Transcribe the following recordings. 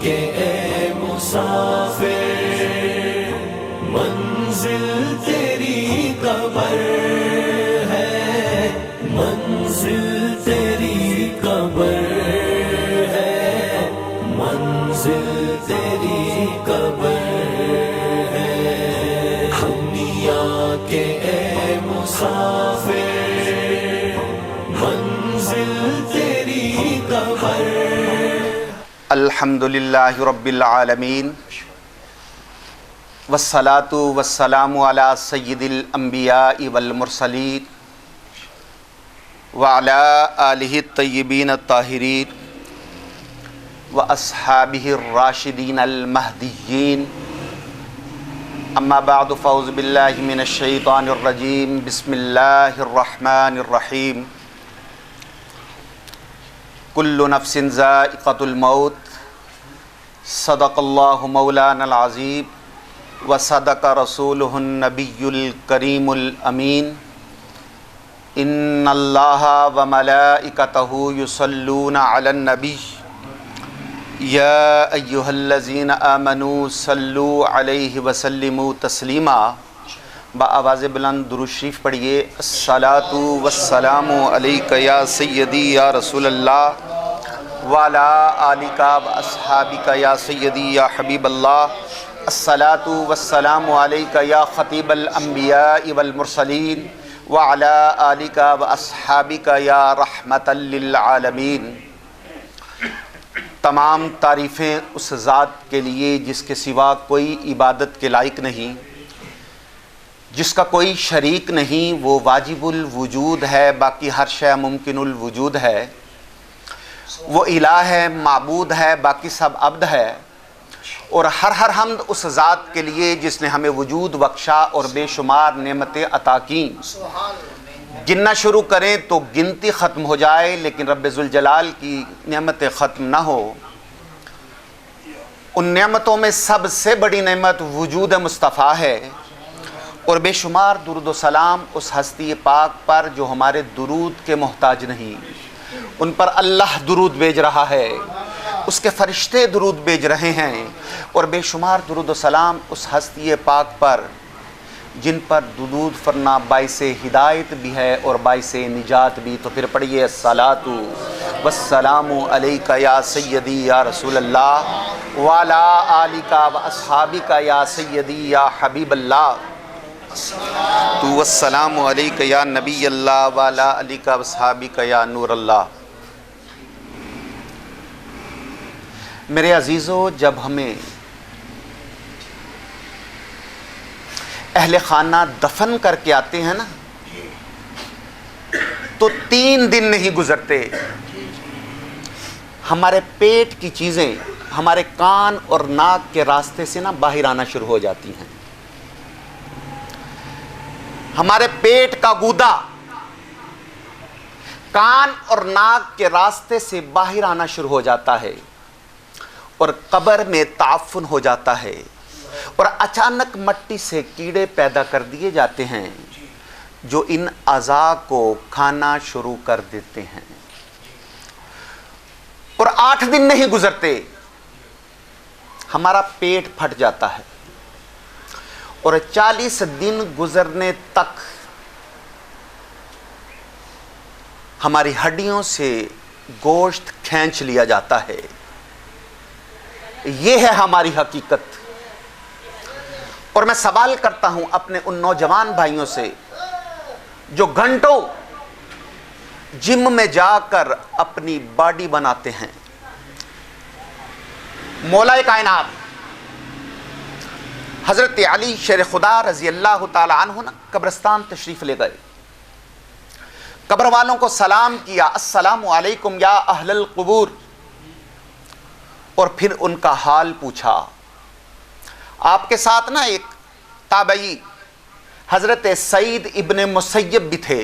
کے اے مسافر منزل تیری قبر ہے، منزل تیری قبر ہے، منزل تیری قبر ہے۔ دنیا کے اے مسافر منزل تیری قبر۔ الحمدللہ رب العالمین والصلاة والسلام علی سید الانبیاء والمرسلین وعلی آلہ الطیبین الطاہرین واصحابہ الراشدین المہدیین، اما بعد فاعوذ باللہ من الشیطان الرجیم، بسم اللہ الرحمن الرحیم۔ کل نفس ذائقۃ الموت، صدق اللہ مولانا العظیم وصدق رسولہ النبی الکریم الامین۔ ان اللہ وملائکتہ یصلون علی النبی یا ایہا الذین آمنوا صلوا علیہ وسلموا تسلیما۔ بآواز بلند درود شریف پڑھیے۔ الصلاۃ والسلام علیک یا سیدی یا رسول اللہ وعلی آلک واصحابک یا سیدی یا حبیب اللہ۔ الصلاۃ والسلام علیک یا خطیب الانبیاء والمرسلین وعلی آلک واصحابک یا رحمۃ للعالمین۔ تمام تعریفیں اس ذات کے لیے جس کے سوا کوئی عبادت کے لائق نہیں، جس کا کوئی شریک نہیں۔ وہ واجب الوجود ہے، باقی ہر شے ممکن الوجود ہے۔ وہ الہ ہے، معبود ہے، باقی سب عبد ہے۔ اور ہر حمد اس ذات کے لیے جس نے ہمیں وجود بخشا اور بے شمار نعمتیں عطا کیں۔ گننا شروع کریں تو گنتی ختم ہو جائے، لیکن رب ذوالجلال کی نعمتیں ختم نہ ہو۔ ان نعمتوں میں سب سے بڑی نعمت وجود مصطفیٰ ہے، اور بے شمار درود و سلام اس ہستی پاک پر جو ہمارے درود کے محتاج نہیں۔ ان پر اللہ درود بھیج رہا ہے، اس کے فرشتے درود بھیج رہے ہیں، اور بے شمار درود و سلام اس ہستی پاک پر جن پر درود فرنا باعث ہدایت بھی ہے اور باعث نجات بھی۔ تو پھر پڑھیے الصلاۃ والسلام علیک یا سیدی یا رسول اللہ وعلی آلک واصحابک یا سیدی یا حبیب اللہ۔ تو والسلام علیک یا نبی اللہ وعلی آلک واصحابک یا نور اللہ۔ میرے عزیزو، جب ہمیں اہل خانہ دفن کر کے آتے ہیں نا، تو 3 دن نہیں گزرتے ہمارے پیٹ کی چیزیں ہمارے کان اور ناک کے راستے سے نا باہر آنا شروع ہو جاتی ہیں۔ ہمارے پیٹ کا گودا کان اور ناک کے راستے سے باہر آنا شروع ہو جاتا ہے، اور قبر میں تعفن ہو جاتا ہے، اور اچانک مٹی سے کیڑے پیدا کر دیے جاتے ہیں جو ان اعضاء کو کھانا شروع کر دیتے ہیں۔ اور 8 دن نہیں گزرتے ہمارا پیٹ پھٹ جاتا ہے، اور 40 دن گزرنے تک ہماری ہڈیوں سے گوشت کھینچ لیا جاتا ہے۔ یہ ہے ہماری حقیقت۔ اور میں سوال کرتا ہوں اپنے ان نوجوان بھائیوں سے جو گھنٹوں جم میں جا کر اپنی باڈی بناتے ہیں۔ مولا کائنات حضرت علی شیر خدا رضی اللہ تعالی عنہ نا قبرستان تشریف لے گئے، قبر والوں کو سلام کیا، السلام علیکم یا اہل القبور، اور پھر ان کا حال پوچھا۔ آپ کے ساتھ نا ایک تابعی حضرت سعید ابن مسیب بھی تھے۔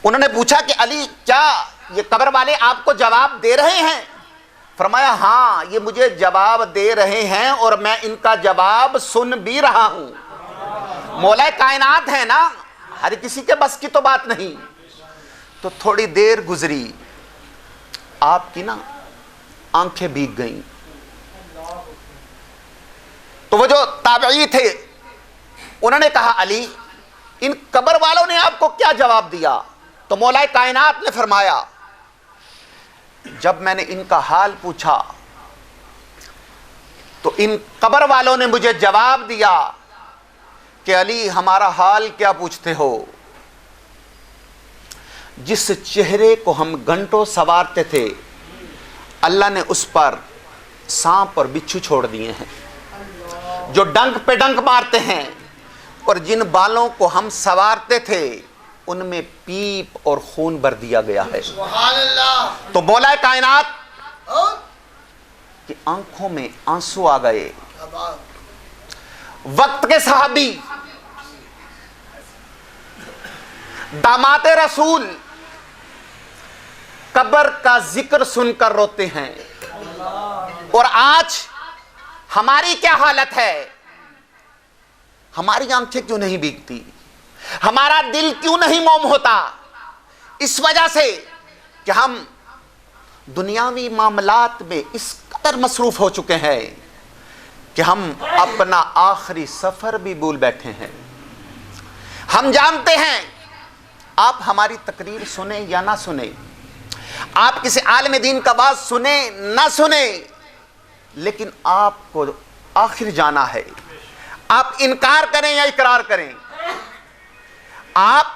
انہوں نے پوچھا کہ علی، کیا یہ قبر والے آپ کو جواب دے رہے ہیں؟ فرمایا ہاں، یہ مجھے جواب دے رہے ہیں اور میں ان کا جواب سن بھی رہا ہوں۔ مولا کائنات ہے نا، ہر کسی کے بس کی تو بات نہیں۔ تو تھوڑی دیر گزری، آپ کی نا آنکھیں بھیگ گئیں. تو وہ جو تابعی تھے انہوں نے کہا علی ان قبر والوں نے آپ کو کیا جواب دیا؟ تو مولا کائنات نے فرمایا جب میں نے ان کا حال پوچھا تو ان قبر والوں نے مجھے جواب دیا کہ علی ہمارا حال کیا پوچھتے ہو؟ جس چہرے کو ہم گھنٹوں سوارتے تھے اللہ نے اس پر سانپ اور بچھو چھوڑ دیے ہیں. جو ڈنک پہ ڈنک مارتے ہیں اور جن بالوں کو ہم سوارتے تھے ان میں پیپ اور خون بھر دیا گیا ہے. سبحان اللہ. تو مولا کائنات کی آنکھوں میں آنسو آ گئے. وقت کے صحابی داماد رسول قبر کا ذکر سن کر روتے ہیں. اور آج ہماری کیا حالت ہے؟ ہماری آنکھیں کیوں نہیں بھیگتی؟ ہمارا دل کیوں نہیں موم ہوتا؟ اس وجہ سے کہ ہم دنیاوی معاملات میں اس قدر مصروف ہو چکے ہیں کہ ہم اپنا آخری سفر بھی بھول بیٹھے ہیں. ہم جانتے ہیں آپ ہماری تقریر سنیں یا نہ سنیں، آپ کسی عالم دین کا بات سنیں نہ سنیں، لیکن آپ کو آخر جانا ہے. آپ انکار کریں یا اقرار کریں، آپ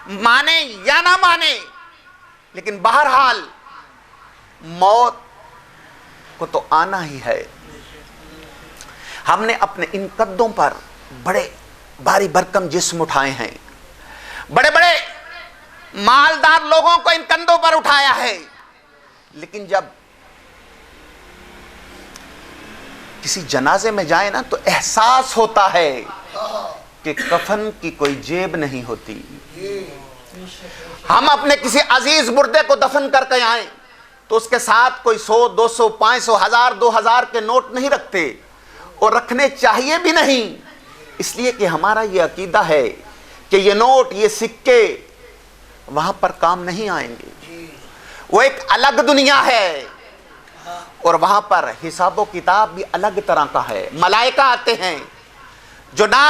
مانیں یا نہ مانیں، لیکن بہرحال موت کو تو آنا ہی ہے. ہم نے اپنے ان قدوں پر بڑے بھاری بھرکم جسم اٹھائے ہیں، بڑے بڑے مالدار لوگوں کو ان کندھوں پر اٹھایا ہے، لیکن جب کسی جنازے میں جائیں نا تو احساس ہوتا ہے کہ کفن کی کوئی جیب نہیں ہوتی. ہم اپنے کسی عزیز مردے کو دفن کر کے آئیں تو اس کے ساتھ کوئی 100 200 500 1000 2000 کے نوٹ نہیں رکھتے، اور رکھنے چاہیے بھی نہیں، اس لیے کہ ہمارا یہ عقیدہ ہے کہ یہ نوٹ یہ سکے وہاں پر کام نہیں آئیں گے. وہ ایک الگ دنیا ہے اور وہاں پر حساب و کتاب بھی الگ طرح کا ہے. ملائکہ آتے ہیں جو نہ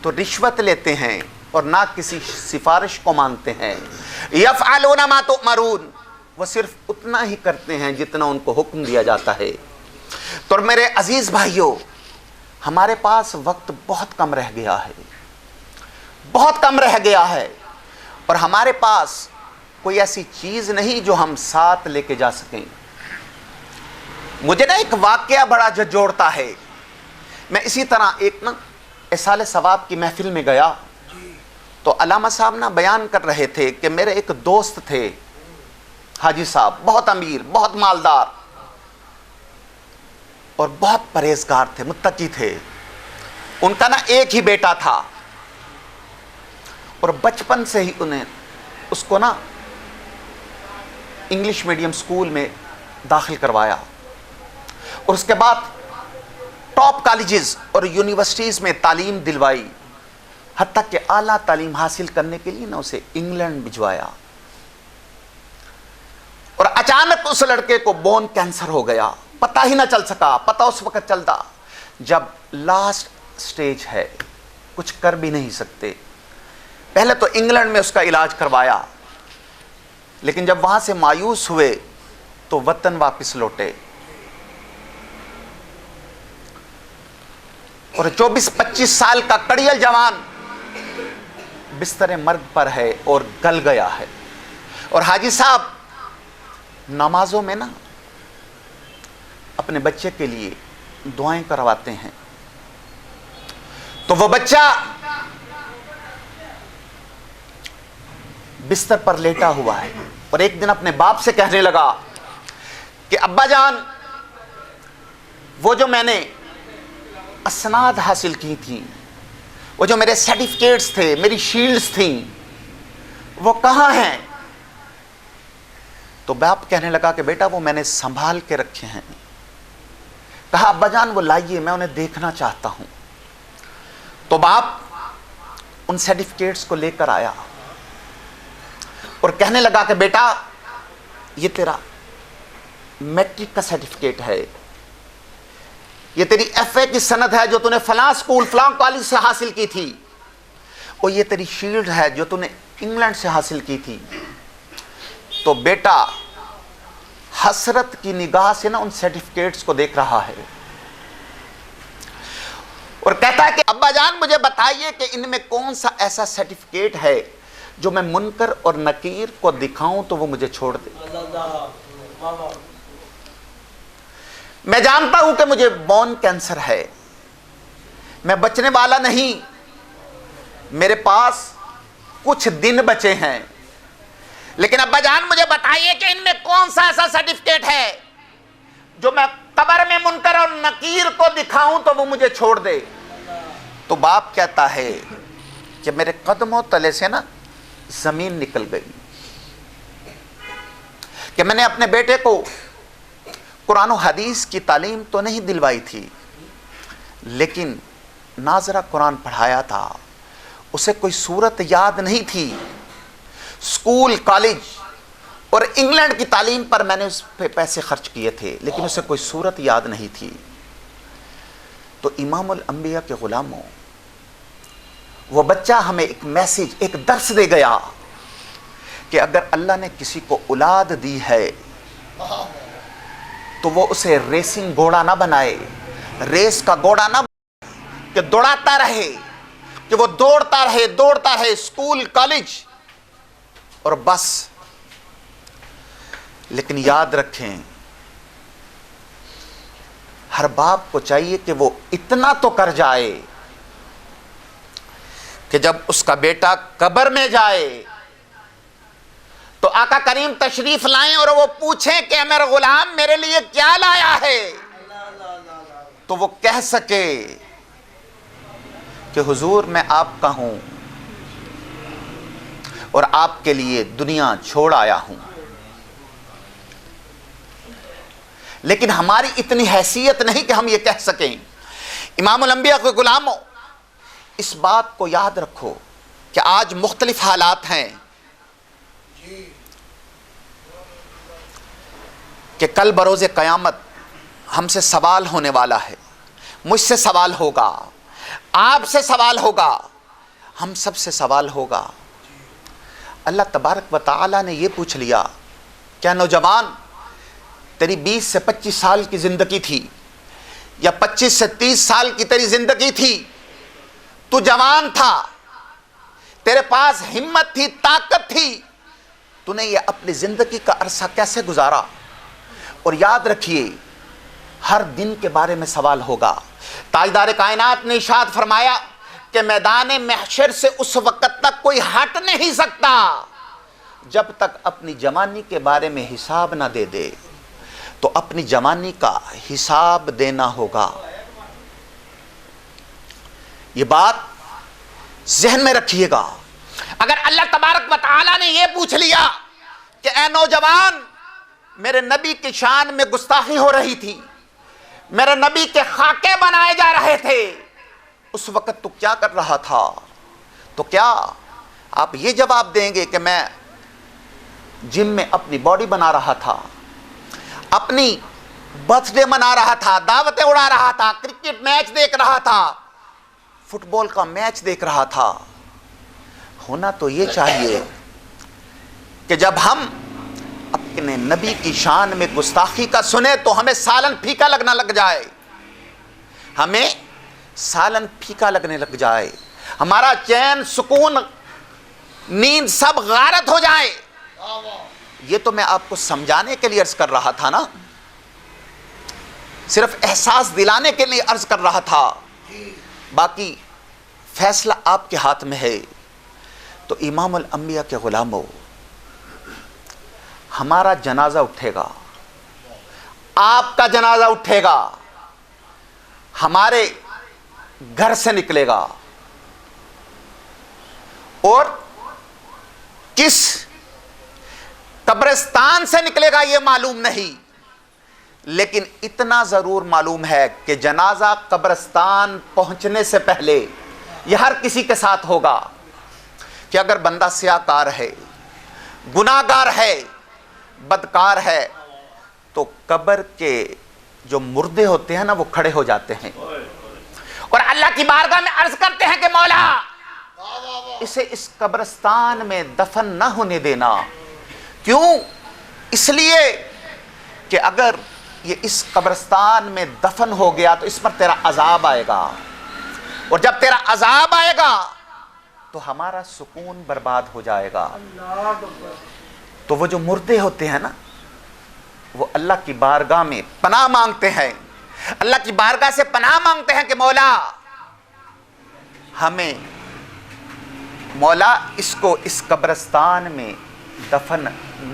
تو رشوت لیتے ہیں اور نہ کسی سفارش کو مانتے ہیں. یفعلون ما تؤمرون، وہ صرف اتنا ہی کرتے ہیں جتنا ان کو حکم دیا جاتا ہے. تو میرے عزیز بھائیوں، ہمارے پاس وقت بہت کم رہ گیا ہے، بہت کم رہ گیا ہے، اور ہمارے پاس کوئی ایسی چیز نہیں جو ہم ساتھ لے کے جا سکیں. مجھے نا ایک واقعہ بڑا جھنجھوڑتا ہے. میں اسی طرح ایک نا اصال ثواب کی محفل میں گیا تو علامہ صاحب نا بیان کر رہے تھے کہ میرے ایک دوست تھے حاجی صاحب، بہت امیر، بہت مالدار اور بہت پرہیزگار تھے، متقی تھے. ان کا نا ایک ہی بیٹا تھا اور بچپن سے ہی انہیں اس کو نا انگلش میڈیم سکول میں داخل کروایا، اور اس کے بعد ٹاپ کالجز اور یونیورسٹیز میں تعلیم دلوائی، حتیٰ کہ اعلیٰ تعلیم حاصل کرنے کے لیے نا اسے انگلینڈ بھجوایا. اور اچانک اس لڑکے کو بون کینسر ہو گیا، پتہ ہی نہ چل سکا. پتہ اس وقت چلتا جب لاسٹ سٹیج ہے، کچھ کر بھی نہیں سکتے. پہلے تو انگلینڈ میں اس کا علاج کروایا، لیکن جب وہاں سے مایوس ہوئے تو وطن واپس لوٹے. اور 24-25 سال کا کڑیل جوان بستر مرگ پر ہے اور گل گیا ہے. اور حاجی صاحب نمازوں میں نا اپنے بچے کے لیے دعائیں کرواتے ہیں. تو وہ بچہ بستر پر لیٹا ہوا ہے اور ایک دن اپنے باپ سے کہنے لگا کہ ابا جان، وہ جو میں نے اسناد حاصل کی تھی، وہ جو میرے سرٹیفکیٹس تھے، میری شیلڈز تھیں، وہ کہاں ہیں؟ تو باپ کہنے لگا کہ بیٹا وہ میں نے سنبھال کے رکھے ہیں. کہا ابا جان وہ لائیے، میں انہیں دیکھنا چاہتا ہوں. تو باپ ان سرٹیفکیٹس کو لے کر آیا اور کہنے لگا کہ بیٹا یہ تیرا میٹرک کا سرٹیفکیٹ ہے، یہ تیری ایف اے کی سند ہے جو تو نے فلاں اسکول فلاں کالج سے حاصل کی تھی، اور یہ تیری شیلڈ ہے جو تو نے انگلینڈ سے حاصل کی تھی. تو بیٹا حسرت کی نگاہ سے نا ان سرٹیفکیٹس کو دیکھ رہا ہے اور کہتا ہے کہ ابا جان مجھے بتائیے کہ ان میں کون سا ایسا سرٹیفکیٹ ہے جو میں منکر اور نکیر کو دکھاؤں تو وہ مجھے چھوڑ دے. میں جانتا ہوں کہ مجھے بون کینسر ہے، میں بچنے والا نہیں، میرے پاس کچھ دن بچے ہیں، لیکن ابا جان مجھے بتائیے کہ ان میں کون سا ایسا سرٹیفکیٹ ہے جو میں قبر میں منکر اور نکیر کو دکھاؤں تو وہ مجھے چھوڑ دے. تو باپ کہتا ہے کہ میرے قدموں تلے سے نا زمین نکل گئی کہ میں نے اپنے بیٹے کو قرآن و حدیث کی تعلیم تو نہیں دلوائی تھی، لیکن ناظرہ قرآن پڑھایا تھا، اسے کوئی صورت یاد نہیں تھی. اسکول کالج اور انگلینڈ کی تعلیم پر میں نے اس پہ پیسے خرچ کیے تھے، لیکن اسے کوئی صورت یاد نہیں تھی. تو امام الانبیاء کے غلاموں، وہ بچہ ہمیں ایک میسج، ایک درس دے گیا کہ اگر اللہ نے کسی کو اولاد دی ہے تو وہ اسے ریسنگ گھوڑا نہ بنائے، ریس کا گھوڑا نہ بنائے کہ دوڑاتا رہے، کہ وہ دوڑتا رہے اسکول کالج اور بس. لیکن یاد رکھیں، ہر باپ کو چاہیے کہ وہ اتنا تو کر جائے کہ جب اس کا بیٹا قبر میں جائے تو آقا کریم تشریف لائیں اور وہ پوچھیں کہ میرا غلام میرے لیے کیا لایا ہے، تو وہ کہہ سکے کہ حضور میں آپ کا ہوں اور آپ کے لیے دنیا چھوڑ آیا ہوں. لیکن ہماری اتنی حیثیت نہیں کہ ہم یہ کہہ سکیں. امام الانبیاء کے غلاموں، اس بات کو یاد رکھو کہ آج مختلف حالات ہیں کہ کل بروز قیامت ہم سے سوال ہونے والا ہے، مجھ سے سوال ہوگا، آپ سے سوال ہوگا، ہم سب سے سوال ہوگا. اللہ تبارک و تعالی نے یہ پوچھ لیا، کیا نوجوان تیری 20 سے 25 سال کی زندگی تھی یا 25 سے 30 سال کی تیری زندگی تھی، تو جوان تھا، تیرے پاس ہمت تھی، طاقت تھی، تو نے یہ اپنی زندگی کا عرصہ کیسے گزارا؟ اور یاد رکھیے ہر دن کے بارے میں سوال ہوگا. تاجدار کائنات نے ارشاد فرمایا کہ میدان محشر سے اس وقت تک کوئی ہٹ نہیں سکتا جب تک اپنی جوانی کے بارے میں حساب نہ دے دے. تو اپنی جوانی کا حساب دینا ہوگا. یہ بات ذہن میں رکھیے گا. اگر اللہ تبارک و تعالی نے یہ پوچھ لیا کہ اے نوجوان، میرے نبی کی شان میں گستاخی ہو رہی تھی، میرے نبی کے خاکے بنائے جا رہے تھے، اس وقت تو کیا کر رہا تھا؟ تو کیا آپ یہ جواب دیں گے کہ میں جم میں اپنی باڈی بنا رہا تھا، اپنی برتھ ڈے منا رہا تھا، دعوتیں اڑا رہا تھا، کرکٹ میچ دیکھ رہا تھا، فٹ بال کا میچ دیکھ رہا تھا؟ ہونا تو یہ چاہیے کہ جب ہم اپنے نبی کی شان میں گستاخی کا سنیں تو ہمیں سالن پھیکا لگنا لگ جائے، ہمیں سالن پھیکا لگنے لگ جائے، ہمارا چین، سکون، نیند سب غارت ہو جائے. یہ تو میں آپ کو سمجھانے کے لیے عرض کر رہا تھا نا، صرف احساس دلانے کے لیے عرض کر رہا تھا، باقی فیصلہ آپ کے ہاتھ میں ہے. تو امام الانبیاء کے غلاموں، ہمارا جنازہ اٹھے گا، آپ کا جنازہ اٹھے گا، ہمارے گھر سے نکلے گا، اور کس قبرستان سے نکلے گا یہ معلوم نہیں، لیکن اتنا ضرور معلوم ہے کہ جنازہ قبرستان پہنچنے سے پہلے یہ ہر کسی کے ساتھ ہوگا کہ اگر بندہ سیاہ کار ہے، گناہ گار ہے، بدکار ہے تو قبر کے جو مردے ہوتے ہیں نا وہ کھڑے ہو جاتے ہیں اور اللہ کی بارگاہ میں عرض کرتے ہیں کہ مولا اسے اس قبرستان میں دفن نہ ہونے دینا. کیوں؟ اس لیے کہ اگر یہ اس قبرستان میں دفن ہو گیا تو اس پر تیرا عذاب آئے گا اور جب تیرا عذاب آئے گا تو ہمارا سکون برباد ہو جائے گا. تو وہ جو مردے ہوتے ہیں نا وہ اللہ کی بارگاہ میں پناہ مانگتے ہیں, اللہ کی بارگاہ سے پناہ مانگتے ہیں کہ مولا ہمیں مولا اس کو اس قبرستان میں دفن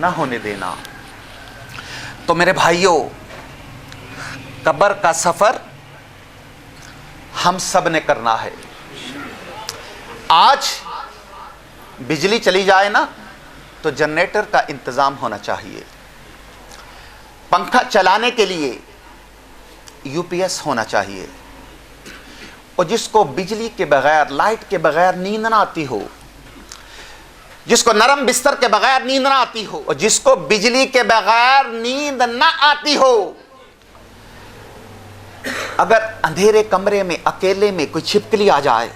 نہ ہونے دینا. تو میرے بھائیوں, قبر کا سفر ہم سب نے کرنا ہے. آج بجلی چلی جائے نا تو جنریٹر کا انتظام ہونا چاہیے, پنکھا چلانے کے لیے یو پی ایس ہونا چاہیے, اور جس کو بجلی کے بغیر, لائٹ کے بغیر نیند نہ آتی ہو, جس کو نرم بستر کے بغیر نیند نہ آتی ہو, اور جس کو بجلی کے بغیر نیند نہ آتی ہو, اگر اندھیرے کمرے میں اکیلے میں کوئی چھپکلی آ جائے,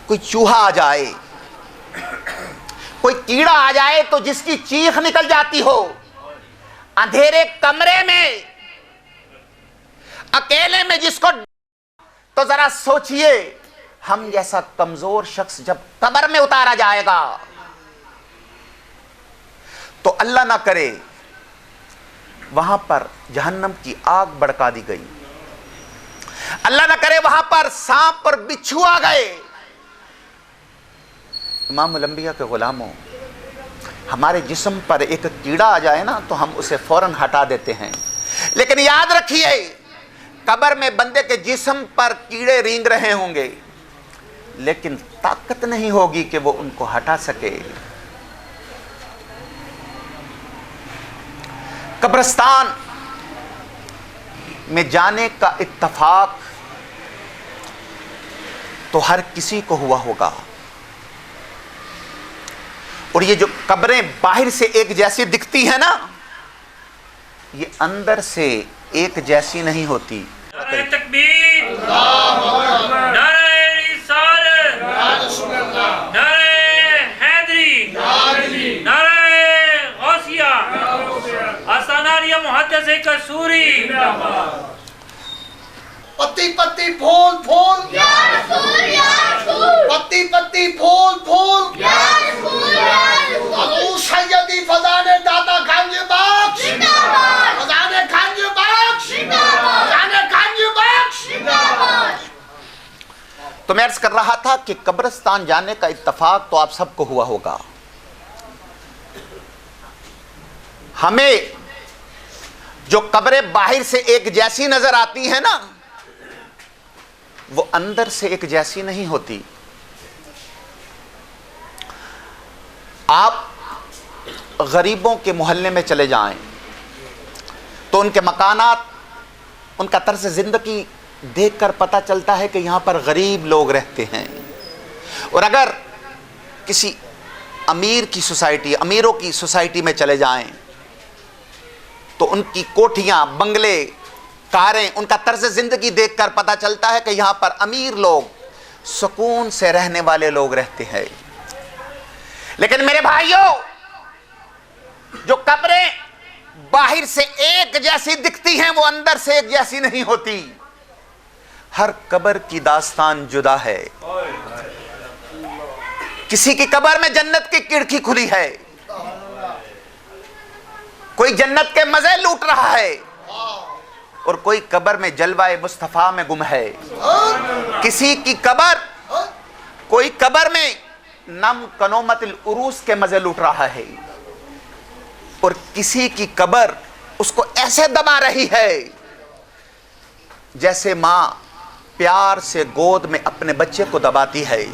کوئی چوہا آ جائے, کوئی کیڑا آ جائے تو جس کی چیخ نکل جاتی ہو, اندھیرے کمرے میں اکیلے میں جس کو, تو ذرا سوچئے ہم جیسا کمزور شخص جب قبر میں اتارا جائے گا تو اللہ نہ کرے وہاں پر جہنم کی آگ بڑکا دی گئی, اللہ نہ کرے وہاں پر سانپ اور بچھو آ گئے. امام الانبیاء کے غلاموں, ہمارے جسم پر ایک کیڑا آ جائے نا تو ہم اسے فوراً ہٹا دیتے ہیں, لیکن یاد رکھیے قبر میں بندے کے جسم پر کیڑے رینگ رہے ہوں گے لیکن طاقت نہیں ہوگی کہ وہ ان کو ہٹا سکے. قبرستان میں جانے کا اتفاق تو ہر کسی کو ہوا ہوگا, اور یہ جو قبریں باہر سے ایک جیسی دکھتی ہیں نا یہ اندر سے ایک جیسی نہیں ہوتی. نعرہ تکبیر, نعرہ رسالت, نعرہ حیدری, نعرہ غوثیہ, آستانیہ محدث قصوری. پتی پتی پھول پھول یا رسول یا رسول, پتی پتی پھول پھول یا رسول یا رسول, حضور سیدی فضان داتا گنج بخش زندہ باد, فضان گنج بخش زندہ باد, فضان گنج بخش. زندہ باد. تو میں عرض کر رہا تھا کہ قبرستان جانے کا اتفاق تو آپ سب کو ہوا ہوگا. ہمیں جو قبریں باہر سے ایک جیسی نظر آتی ہیں نا وہ اندر سے ایک جیسی نہیں ہوتی. آپ غریبوں کے محلے میں چلے جائیں تو ان کے مکانات, ان کا طرز زندگی دیکھ کر پتہ چلتا ہے کہ یہاں پر غریب لوگ رہتے ہیں. اور اگر کسی امیر کی سوسائٹی, امیروں کی سوسائٹی میں چلے جائیں تو ان کی کوٹھیاں, بنگلے, کاریں, ان کا طرز زندگی دیکھ کر پتہ چلتا ہے کہ یہاں پر امیر لوگ, سکون سے رہنے والے لوگ رہتے ہیں. لیکن میرے بھائیوں, جو قبریں باہر سے ایک جیسی دکھتی ہیں وہ اندر سے ایک جیسی نہیں ہوتی. ہر قبر کی داستان جدا ہے. کسی کی قبر میں جنت کی کھڑکی کھلی ہے, کوئی جنت کے مزے لوٹ رہا ہے, اور کوئی قبر میں جلوہ مصطفیٰ میں گم ہے. کسی کی قبر, کوئی قبر میں نم کنومت العروس کے مزے لوٹ رہا ہے, اور کسی کی قبر اس کو ایسے دبا رہی ہے جیسے ماں پیار سے گود میں اپنے بچے کو دباتی ہے.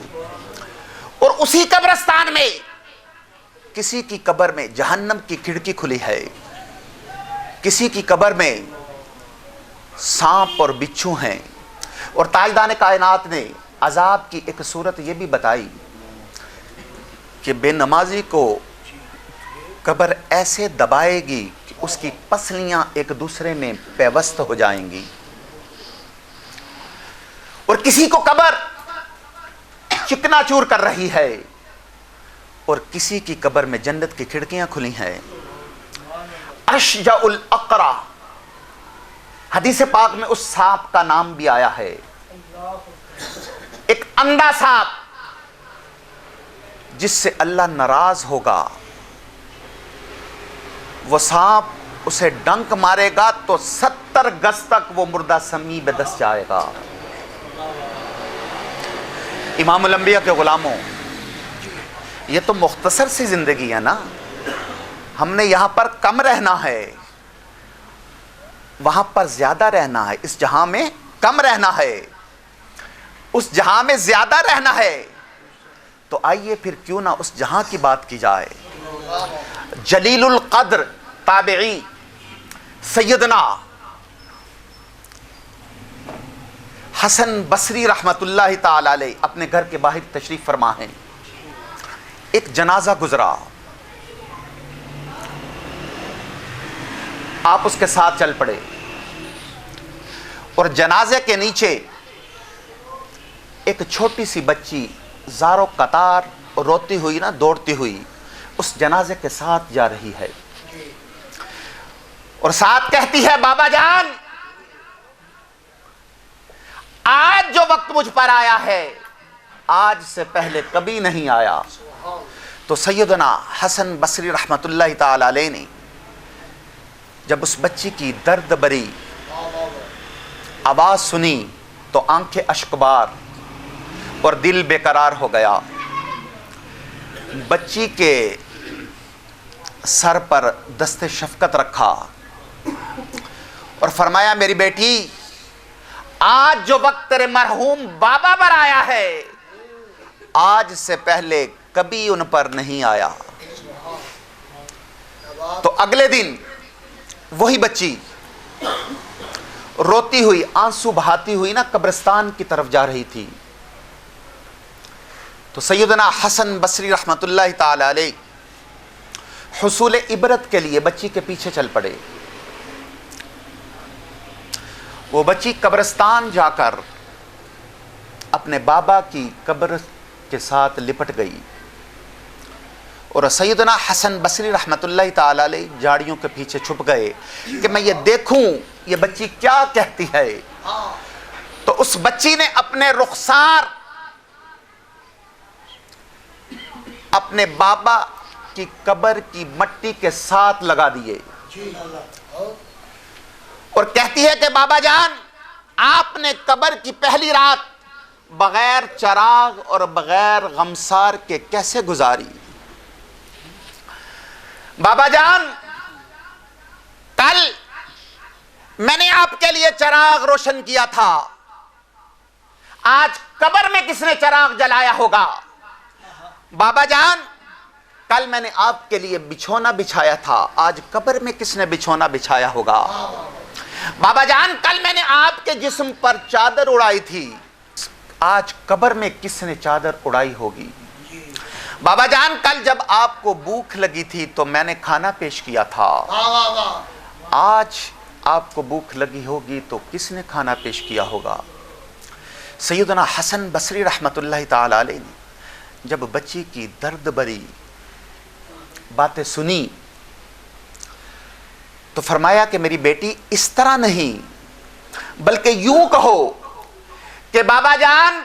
اور اسی قبرستان میں کسی کی قبر میں جہنم کی کھڑکی کھلی ہے, کسی کی قبر میں سانپ اور بچھو ہیں. اور تاجدان کائنات نے عذاب کی ایک صورت یہ بھی بتائی کہ بے نمازی کو قبر ایسے دبائے گی کہ اس کی پسلیاں ایک دوسرے میں پیوست ہو جائیں گی، اور کسی کو قبر چکنا چور کر رہی ہے، اور کسی کی قبر میں جنت کی کھڑکیاں کھلی ہیں۔ اشجع الاقرع، حدیث پاک میں اس سانپ کا نام بھی آیا ہے، ایک اندھا سانپ جس سے اللہ ناراض ہوگا، وہ سانپ اسے ڈنک مارے گا تو 70 گز تک وہ مردہ سمی میں دس جائے گا۔ امام الانبیاء کے غلاموں، یہ تو مختصر سی زندگی ہے نا، ہم نے یہاں پر کم رہنا ہے، وہاں پر زیادہ رہنا ہے، اس جہاں میں کم رہنا ہے، اس جہاں میں زیادہ رہنا ہے۔ تو آئیے پھر کیوں نہ اس جہاں کی بات کی جائے۔ جلیل القدر تابعی سیدنا حسن بصری رحمت اللہ تعالی علیہ اپنے گھر کے باہر تشریف فرما ہیں۔ ایک جنازہ گزرا، آپ اس کے ساتھ چل پڑے، اور جنازے کے نیچے ایک چھوٹی سی بچی زارو قطار روتی ہوئی نا، دوڑتی ہوئی اس جنازے کے ساتھ جا رہی ہے، اور ساتھ کہتی ہے بابا جان آج جو وقت مجھ پر آیا ہے آج سے پہلے کبھی نہیں آیا۔ تو سیدنا حسن بصری رحمت اللہ تعالی علیہ نے جب اس بچی کی درد بری آواز سنی تو آنکھیں اشکبار اور دل بے قرار ہو گیا۔ بچی کے سر پر دست شفقت رکھا اور فرمایا میری بیٹی آج جو وقت تیرے مرحوم بابا پر آیا ہے آج سے پہلے کبھی ان پر نہیں آیا۔ تو اگلے دن وہی بچی روتی ہوئی آنسو بہاتی ہوئی نا قبرستان کی طرف جا رہی تھی، تو سیدنا حسن بصری رحمت اللہ تعالی علیہ حصول عبرت کے لیے بچی کے پیچھے چل پڑے۔ وہ بچی قبرستان جا کر اپنے بابا کی قبر کے ساتھ لپٹ گئی، اور سیدنا حسن بصری رحمت اللہ تعالی علیہ جھاڑیوں کے پیچھے چھپ گئے کہ میں یہ دیکھوں یہ بچی کیا کہتی ہے۔ تو اس بچی نے اپنے رخسار اپنے بابا کی قبر کی مٹی کے ساتھ لگا دیے، اور کہتی ہے کہ بابا جان آپ نے قبر کی پہلی رات بغیر چراغ اور بغیر غمسار کے کیسے گزاری؟ بابا جان کل میں نے آپ کے لیے چراغ روشن کیا تھا، آج قبر میں کس نے چراغ جلایا ہوگا؟ بابا جان کل میں نے آپ کے لیے بچھونا بچھایا تھا، آج قبر میں کس نے بچھونا بچھایا ہوگا؟ بابا جان کل میں نے آپ کے جسم پر چادر اڑائی تھی، آج قبر میں کس نے چادر اڑائی ہوگی؟ بابا جان کل جب آپ کو بھوک لگی تھی تو میں نے کھانا پیش کیا تھا، آج آپ کو بھوک لگی ہوگی تو کس نے کھانا پیش کیا ہوگا؟ سیدنا حسن بصری رحمت اللہ تعالی علیہ نے جب بچی کی درد بری باتیں سنی تو فرمایا کہ میری بیٹی اس طرح نہیں بلکہ یوں کہو کہ بابا جان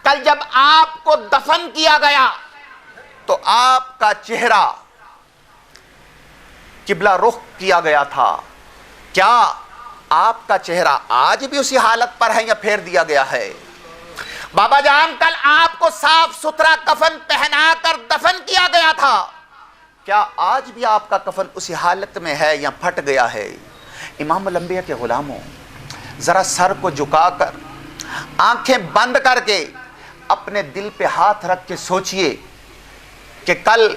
کل جب آپ کو دفن کیا گیا تو آپ کا چہرہ قبلہ رخ کیا گیا تھا، کیا آپ کا چہرہ آج بھی اسی حالت پر ہے یا پھیر دیا گیا ہے؟ بابا جان کل آپ کو صاف ستھرا کفن پہنا کر دفن کیا گیا تھا، کیا آج بھی آپ کا کفن اسی حالت میں ہے یا پھٹ گیا ہے؟ امام الانبیاء کے غلاموں، ذرا سر کو جھکا کر آنکھیں بند کر کے اپنے دل پہ ہاتھ رکھ کے سوچئے کہ کل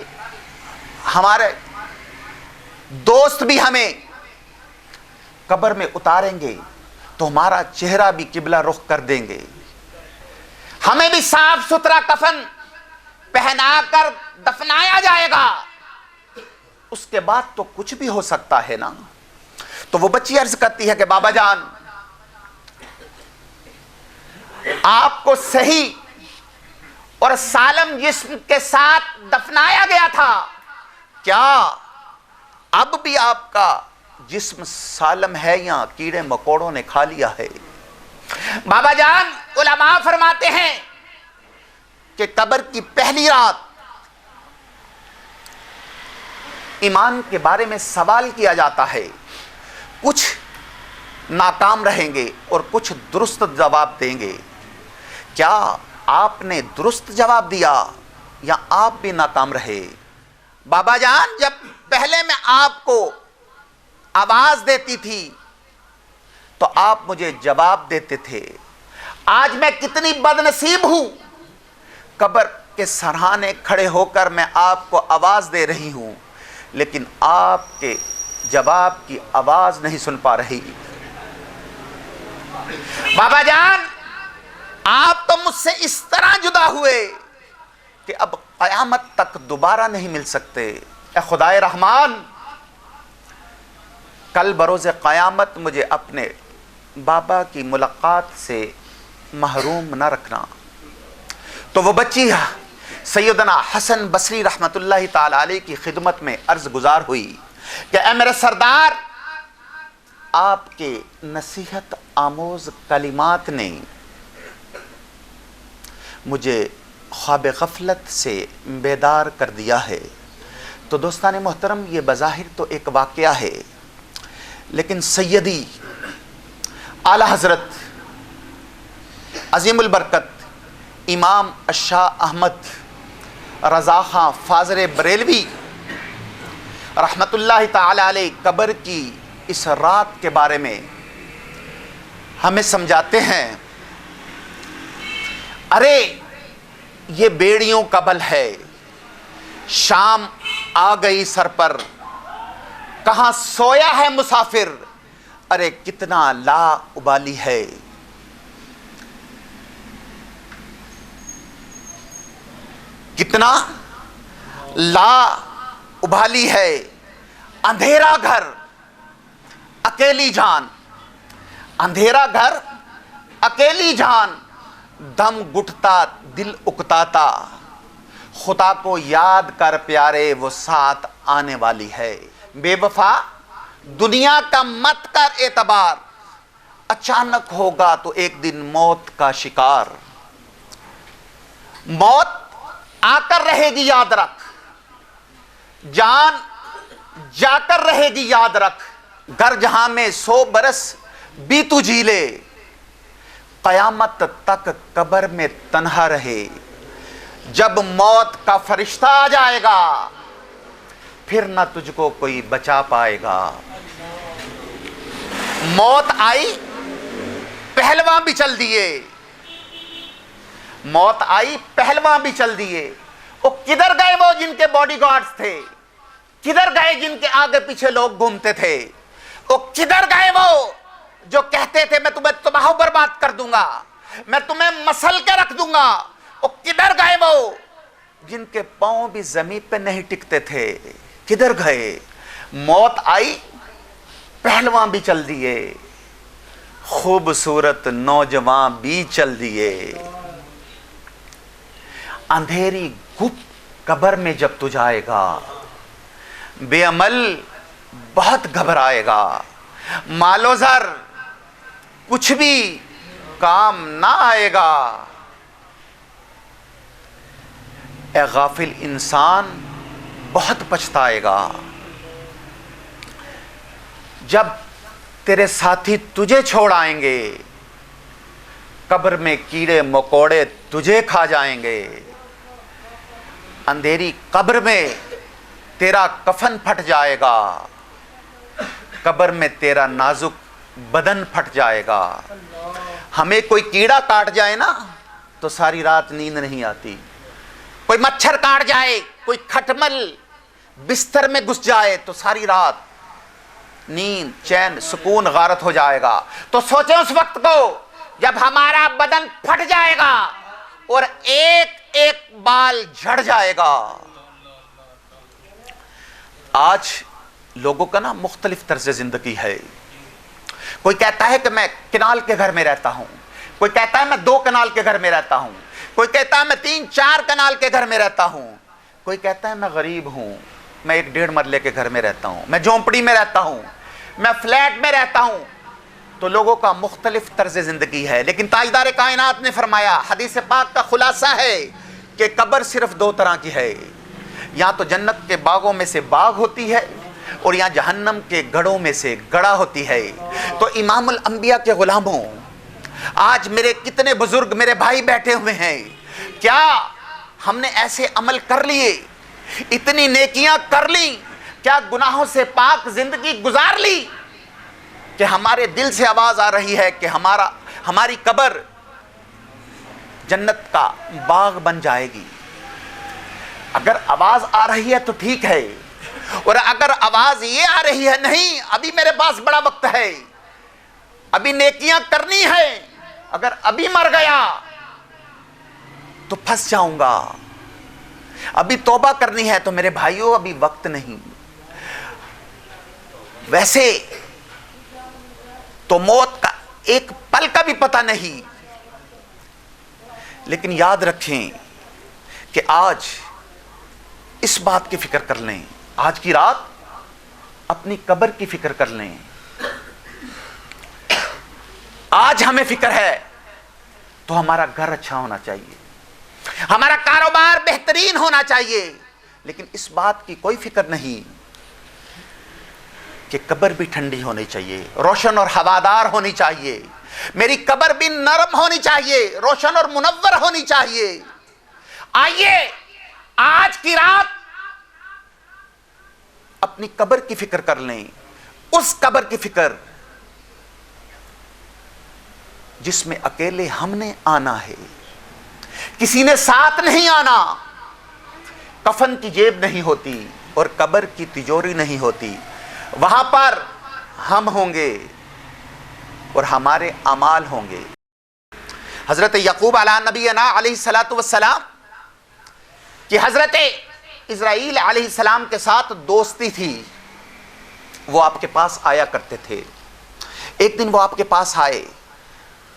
ہمارے دوست بھی ہمیں قبر میں اتاریں گے تو ہمارا چہرہ بھی قبلہ رخ کر دیں گے، ہمیں بھی صاف ستھرا کفن پہنا کر دفنایا جائے گا، اس کے بعد تو کچھ بھی ہو سکتا ہے نا. تو وہ بچی عرض کرتی ہے کہ بابا جان آپ کو صحیح اور سالم جسم کے ساتھ دفنایا گیا تھا, کیا اب بھی آپ کا جسم سالم ہے یا کیڑے مکوڑوں نے کھا لیا ہے؟ بابا جان علماء فرماتے ہیں کہ قبر کی پہلی رات ایمان کے بارے میں سوال کیا جاتا ہے. کچھ ناکام رہیں گے اور کچھ درست جواب دیں گے. کیا آپ نے درست جواب دیا یا آپ بھی ناکام رہے؟ بابا جان جب پہلے میں آپ کو آواز دیتی تھی تو آپ مجھے جواب دیتے تھے. آج میں کتنی بد نصیب ہوں, قبر کے سرہانے کھڑے ہو کر میں آپ کو آواز دے رہی ہوں لیکن آپ کے جواب کی آواز نہیں سن پا رہی. بابا جان آپ تو مجھ سے اس طرح جدا ہوئے کہ اب قیامت تک دوبارہ نہیں مل سکتے. اے خدائے رحمان کل بروز قیامت مجھے اپنے بابا کی ملاقات سے محروم نہ رکھنا. تو وہ بچی سیدنا حسن بصری رحمت اللہ تعالی علیہ کی خدمت میں عرض گزار ہوئی کہ اے میرے سردار, آپ کے نصیحت آموز کلمات نے مجھے خواب غفلت سے بیدار کر دیا ہے. تو دوستان محترم یہ بظاہر تو ایک واقعہ ہے لیکن سیدی اعلی حضرت عظیم البرکت امام الشاہ احمد رضا خان فاضل بریلوی رحمت اللہ تعالی علیہ قبر کی اس رات کے بارے میں ہمیں سمجھاتے ہیں. ارے یہ بیڑیوں کا بل ہے, شام آ گئی سر پر, کہاں سویا ہے مسافر, ارے کتنا لا ابالی ہے. کتنا لا ابالی ہے, اندھیرا گھر اکیلی جان, اندھیرا گھر اکیلی جان, دم گھٹتا دل اکتاتا, خدا کو یاد کر پیارے وہ ساتھ آنے والی ہے. بے وفا دنیا کا مت کر اعتبار, اچانک ہوگا تو ایک دن موت کا شکار. موت آ کر رہے گی یاد رکھ, جان جا کر رہے گی یاد رکھ, گر جہاں میں 100 برس بھی تو جی لے, قیامت تک قبر میں تنہا رہے. جب موت کا فرشتہ آ جائے گا پھر نہ تجھ کو کوئی بچا پائے گا. موت آئی پہلواں بھی چل دیے, موت آئی پہلواں بھی چل دیے. وہ کدھر گئے وہ جن کے باڈی گارڈز تھے, کدھر گئے جن کے آگے پیچھے لوگ گھومتے تھے, وہ کدھر گئے وہ جو کہتے تھے میں تمہیں تباہ و برباد کر دوں گا, میں تمہیں مسل کے رکھ دوں گا. وہ کدھر گئے وہ جن کے پاؤں بھی زمین پہ نہیں ٹکتے تھے, کدھر گئے؟ موت آئی پہلواں بھی چل دیے, خوبصورت نوجوان بھی چل دیے. اندھیری گپ قبر میں جب تو جائے گا, بے عمل بہت گھبرائے گا, مال و زر کچھ بھی کام نہ آئے گا. اے غافل انسان بہت پچھتائے گا. جب تیرے ساتھی تجھے چھوڑ آئیں گے, قبر میں کیڑے مکوڑے تجھے کھا جائیں گے. اندھیری قبر میں تیرا کفن پھٹ جائے گا, قبر میں تیرا نازک بدن پھٹ جائے گا. ہمیں کوئی کیڑا کاٹ جائے نا تو ساری رات نیند نہیں آتی, کوئی مچھر کاٹ جائے, کوئی کھٹمل بستر میں گھس جائے تو ساری رات نیند چین سکون غارت ہو جائے گا. تو سوچیں اس وقت کو جب ہمارا بدن پھٹ جائے گا اور ایک ایک بال جھڑ جائے گا. آج لوگوں کا نا مختلف طرز زندگی ہے. کوئی کہتا ہے کہ میں کنال کے گھر میں رہتا ہوں, کوئی کہتا ہے میں 2 کنال کے گھر میں رہتا ہوں, کوئی کہتا ہے میں 3-4 کنال کے گھر میں رہتا ہوں, کوئی کہتا ہے میں غریب ہوں, میں 1-1.5 مرلے کے گھر میں رہتا ہوں, میں جھونپڑی میں رہتا ہوں, میں فلیٹ میں رہتا ہوں. تو لوگوں کا مختلف طرز زندگی ہے. لیکن تاجدار کائنات نے فرمایا, حدیث پاک کا خلاصہ ہے کہ قبر صرف 2 طرح کی ہے, یا تو جنت کے باغوں میں سے باغ ہوتی ہے اور یا جہنم کے گڑھوں میں سے گڑھا ہوتی ہے. تو امام الانبیاء کے غلاموں, آج میرے کتنے بزرگ میرے بھائی بیٹھے ہوئے ہیں, کیا ہم نے ایسے عمل کر لیے, اتنی نیکیاں کر لی, کیا گناہوں سے پاک زندگی گزار لی کہ ہمارے دل سے آواز آ رہی ہے کہ ہماری قبر جنت کا باغ بن جائے گی؟ اگر آواز آ رہی ہے تو ٹھیک ہے, اور اگر آواز یہ آ رہی ہے نہیں ابھی میرے پاس بڑا وقت ہے, ابھی نیکیاں کرنی ہے, اگر ابھی مر گیا تو پھنس جاؤں گا, ابھی توبہ کرنی ہے, تو میرے بھائیوں ابھی وقت نہیں. ویسے تو موت کا ایک پل کا بھی پتہ نہیں, لیکن یاد رکھیں کہ آج اس بات کی فکر کر لیں, آج کی رات اپنی قبر کی فکر کر لیں. آج ہمیں فکر ہے تو ہمارا گھر اچھا ہونا چاہیے, ہمارا کاروبار بہترین ہونا چاہیے, لیکن اس بات کی کوئی فکر نہیں کہ قبر بھی ٹھنڈی ہونی چاہیے, روشن اور ہوادار ہونی چاہیے, میری قبر بھی نرم ہونی چاہیے, روشن اور منور ہونی چاہیے. آئیے آج کی رات اپنی قبر کی فکر کر لیں, اس قبر کی فکر جس میں اکیلے ہم نے آنا ہے, کسی نے ساتھ نہیں آنا. کفن کی جیب نہیں ہوتی اور قبر کی تجوری نہیں ہوتی, وہاں پر ہم ہوں گے اور ہمارے اعمال ہوں گے. حضرت یعقوب علیہ نبینا علیہ السلام کہ حضرت اسرائیل علیہ السلام کے ساتھ دوستی تھی, وہ آپ کے پاس آیا کرتے تھے. ایک دن وہ آپ کے پاس آئے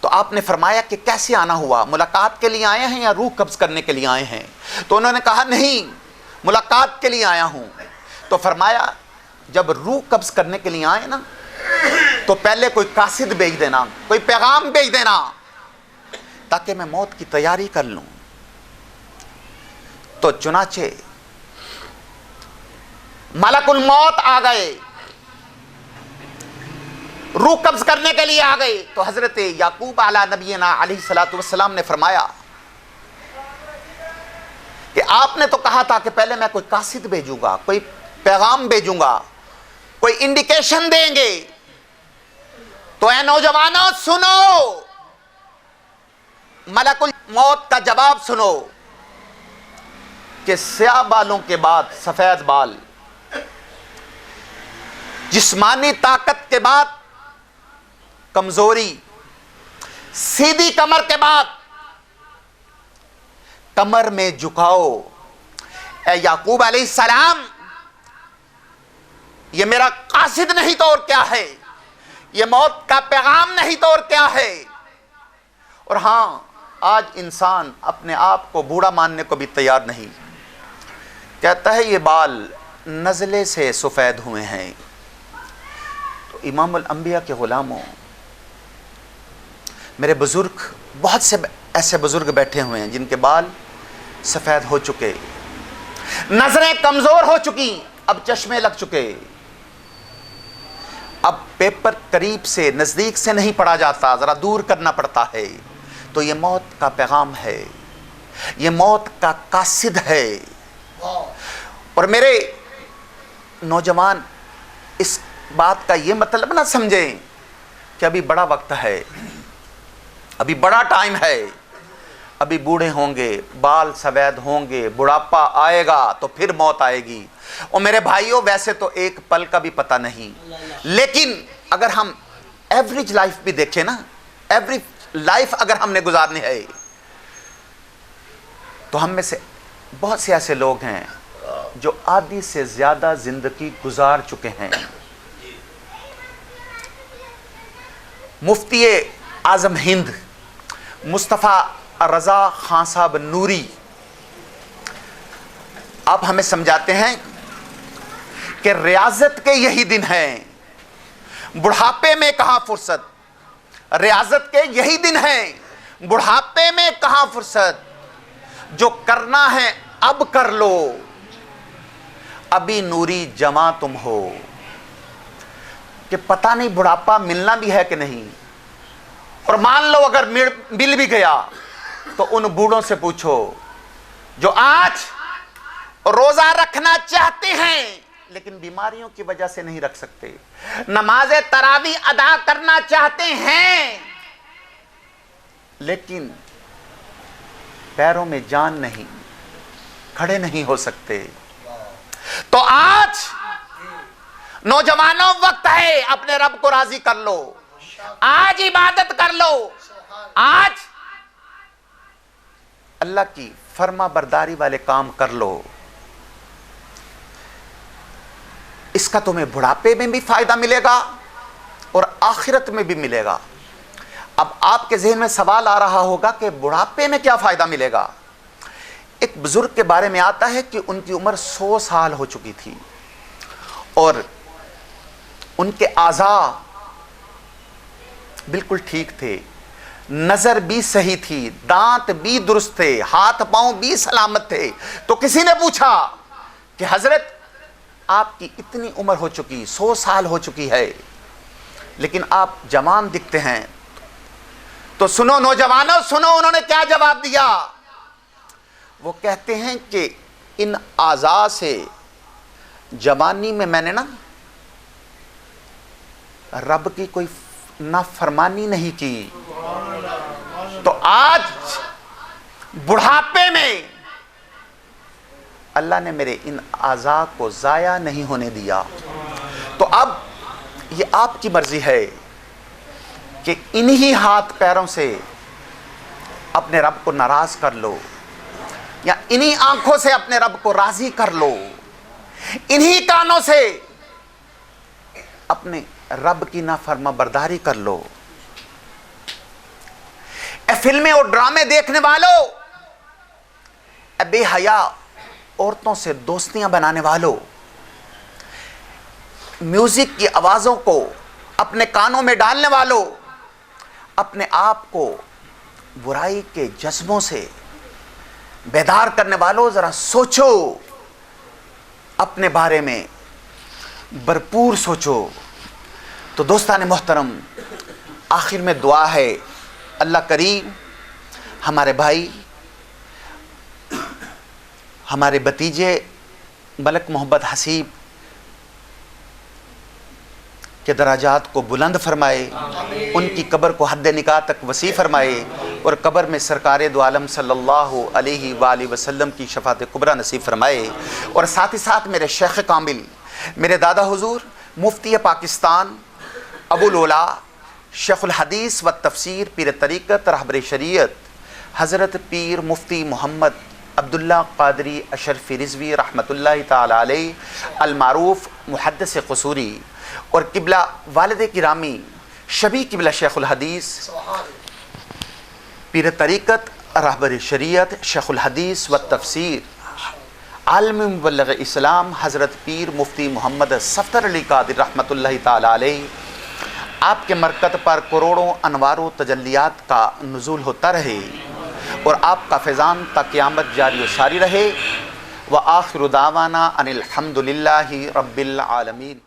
تو آپ نے فرمایا کہ کیسے آنا ہوا, ملاقات کے لیے آئے ہیں یا روح قبض کرنے کے لیے آئے ہیں؟ تو انہوں نے کہا نہیں, ملاقات کے لیے آیا ہوں. تو فرمایا جب روح قبض کرنے کے لیے آئے نا تو پہلے کوئی قاصد بھیج دینا, کوئی پیغام بھیج دینا تاکہ میں موت کی تیاری کر لوں. تو چنانچہ ملک الموت آ گئے, روح قبض کرنے کے لیے آ گئے. تو حضرت یعقوب علیہ نبینا علیہ السلام نے فرمایا کہ آپ نے تو کہا تھا کہ پہلے میں کوئی قاصد بھیجوں گا, کوئی پیغام بھیجوں گا, کوئی انڈیکیشن دیں گے. تو اے نوجوانوں سنو, ملک الموت کا جواب سنو کہ سیاہ بالوں کے بعد سفید بال, جسمانی طاقت کے بعد کمزوری, سیدھی کمر کے بعد کمر میں جھکاؤ. اے یعقوب علیہ السلام, یہ میرا قاصد نہیں تو اور کیا ہے, یہ موت کا پیغام نہیں تو اور کیا ہے. اور ہاں, آج انسان اپنے آپ کو بوڑھا ماننے کو بھی تیار نہیں, کہتا ہے یہ بال نزلے سے سفید ہوئے ہیں. تو امام الانبیاء کے غلاموں, میرے بزرگ, بہت سے ایسے بزرگ بیٹھے ہوئے ہیں جن کے بال سفید ہو چکے, نظریں کمزور ہو چکی, اب چشمے لگ چکے, اب پیپر قریب سے نزدیک سے نہیں پڑھا جاتا, ذرا دور کرنا پڑتا ہے. تو یہ موت کا پیغام ہے, یہ موت کا قاصد ہے. اور میرے نوجوان اس بات کا یہ مطلب نہ سمجھیں کہ ابھی بڑا وقت ہے, ابھی بڑا ٹائم ہے, ابھی بوڑھے ہوں گے, بال سفید ہوں گے, بڑھاپا آئے گا تو پھر موت آئے گی. اور میرے بھائیوں, ویسے تو ایک پل کا بھی پتہ نہیں, لیکن اگر ہم ایوریج لائف بھی دیکھیں نا, ایوریج لائف اگر ہم نے گزارنی ہے تو ہم میں سے بہت سے ایسے لوگ ہیں جو آدھی سے زیادہ زندگی گزار چکے ہیں. مفتی اعظم ہند مصطفیٰ رضا خان صاحب نوری آپ ہمیں سمجھاتے ہیں کہ ریاضت کے یہی دن ہیں، بڑھاپے میں کہاں فرصت. ریاضت کے یہی دن ہیں، بڑھاپے میں کہاں فرصت. جو کرنا ہے اب کر لو، ابھی نوری جمع تم ہو. کہ پتہ نہیں بڑھاپا ملنا بھی ہے کہ نہیں. اور مان لو اگر مل بھی گیا تو ان بوڑھوں سے پوچھو جو آج روزہ رکھنا چاہتے ہیں لیکن بیماریوں کی وجہ سے نہیں رکھ سکتے، نماز تراویح ادا کرنا چاہتے ہیں لیکن پیروں میں جان نہیں، کھڑے نہیں ہو سکتے. تو آج نوجوانوں وقت ہے، اپنے رب کو راضی کر لو، آج عبادت کر لو، آج اللہ کی فرما برداری والے کام کر لو. اس کا تمہیں بڑھاپے میں بھی فائدہ ملے گا اور آخرت میں بھی ملے گا. اب آپ کے ذہن میں سوال آ رہا ہوگا کہ بڑھاپے میں کیا فائدہ ملے گا. ایک بزرگ کے بارے میں آتا ہے کہ ان کی عمر 100 سال ہو چکی تھی اور ان کے اعضاء بالکل ٹھیک تھے، نظر بھی صحیح تھی، دانت بھی درست تھے، ہاتھ پاؤں بھی سلامت تھے. تو کسی نے پوچھا کہ حضرت آپ کی اتنی عمر ہو چکی، 100 سال ہو چکی ہے لیکن آپ جوان دکھتے ہیں. تو سنو نوجوانوں، سنو انہوں نے کیا جواب دیا. وہ کہتے ہیں کہ ان اعضاء سے جوانی میں نے نا رب کی کوئی نافرمانی نہیں کی، تو آج بڑھاپے میں اللہ نے میرے ان اعضاء کو ضائع نہیں ہونے دیا. تو اب یہ آپ کی مرضی ہے کہ انہی ہاتھ پیروں سے اپنے رب کو ناراض کر لو یا انہی آنکھوں سے اپنے رب کو راضی کر لو، انہی کانوں سے اپنے رب کی نافرما برداری کر لو. اے فلمیں اور ڈرامے دیکھنے والوں، اے بے حیا عورتوں سے دوستیاں بنانے والوں، میوزک کی آوازوں کو اپنے کانوں میں ڈالنے والوں، اپنے آپ کو برائی کے جذبوں سے بیدار کرنے والوں، ذرا سوچو، اپنے بارے میں بھرپور سوچو. تو دوستان محترم، آخر میں دعا ہے اللہ کریم ہمارے بھائی، ہمارے بھتیجے ملک محمد حسیب کے درجات کو بلند فرمائے، ان کی قبر کو حد نکاح تک وسیع فرمائے اور قبر میں سرکار دو عالم صلی اللہ علیہ وآلہ وسلم کی شفاعت کبریٰ نصیب فرمائے. اور ساتھ ہی ساتھ میرے شیخ کامل، میرے دادا حضور مفتی پاکستان ابو الاولیاء شیخ الحدیث و تفسیر پیر طریقت رہبر شریعت حضرت پیر مفتی محمد عبداللہ قادری اشرفی رضوی رحمۃ اللہ تعالی علیہ المعروف محدث قصوری اور قبلہ والد گرامی شبی قبلہ شیخ الحدیث پیر طریقت رہبر شریعت شیخ الحدیث و تفسیر عالم مبلغ اسلام حضرت پیر مفتی محمد صفدر علی قادری رحمۃ اللہ تعالی علیہ، آپ کے مرکز پر کروڑوں انوار و تجلیات کا نزول ہوتا رہے اور آپ کا فیضان تا قیامت جاری و ساری رہے. وآخر دعوانا ان الحمد للہ رب العالمین.